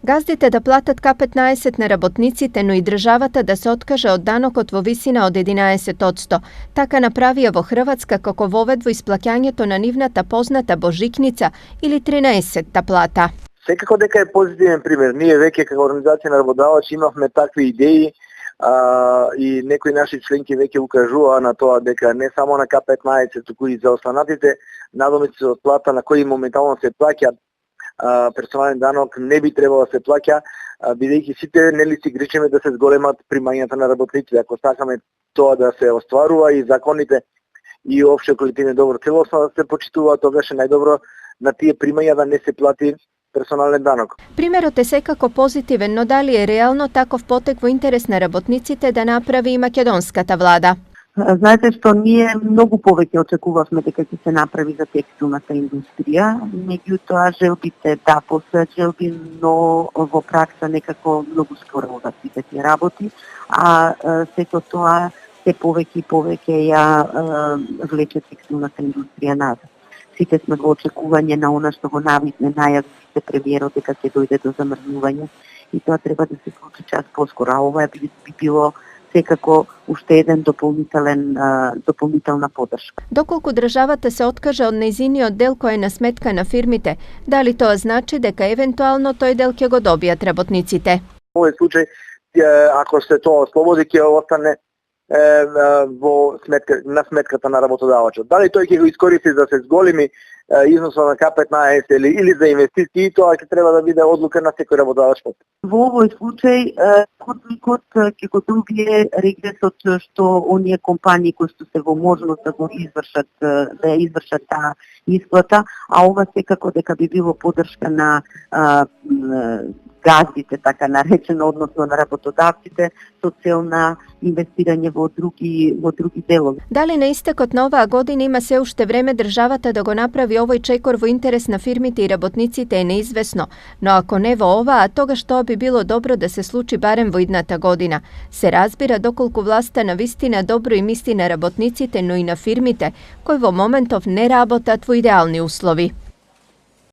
Газдите да платат К-15 на работниците, но и државата да се откаже од данокот во висина од 11%. Така направија во Хрватска како воведво исплаќањето на нивната позната божикница или 13-та плата. Секако дека е позитивен пример. Ние веќе како организација на работодавачи имавме такви идеи и некои наши членки веќе укажуваа на тоа дека не само на К-15, туку и за останатите надомици од плата на кои моментално се плаќа персонален данок не би требало да се плаќа, бидејќи сите нели си грижиме да се зголемат примањата на работниците. Ако сакаме тоа да се остварува и законите и општо колективен договор целосно да се почитува, тогаш е најдобро на тие примања да не се плати персонален данок. Примерот е секако позитивен, но дали е реално таков потек во интерес на работниците да направи и македонската влада? Знаете што ние многу повеќе очекувавме дека ќе се направи за текстилната индустрија, меѓутоа желбите да постојат желби, но во пракса некако многу скоро одат сите тие работи, а сето тоа се повеќе и повеќе ја влече текстилната индустрија назад. Сите сме во очекување на она што го најави премиерот дека ќе дојде до замрзнување и тоа треба да се случи час поскоро, а ова би било секако уште еден дополнителна подршка. Доколку државата се откаже од нејзиниот дел кој е на сметка на фирмите, дали тоа значи дека евентуално тој дел ќе го добијат работниците? Во овој случај, ако се тоа ослободи, ќе остане на сметката на работодавачот. Дали тој ќе го искористи да се зголеми износот на К-15 или за инвестиции, тоа ќе треба да биде одлука на секој работодавач. Во овој случај, работникот ќе го добие регресот што оние компании кои што се во можност да го извршат, да ја извршат таа исплата, а ова секако дека би било подршка на газдите, така наречено, односно на работодавците, со цел на инвестирање во други делови. Дали на истекот на оваа година има се уште време државата да го направи овој чекор во интерес на фирмите и работниците е неизвестно, но ако не во оваа, тогаш тоа би било добро да се случи барем во идната година. Се разбира доколку власта навистина добро и мисли на работниците, но и на фирмите, кои во моментов не работат во идеални услови.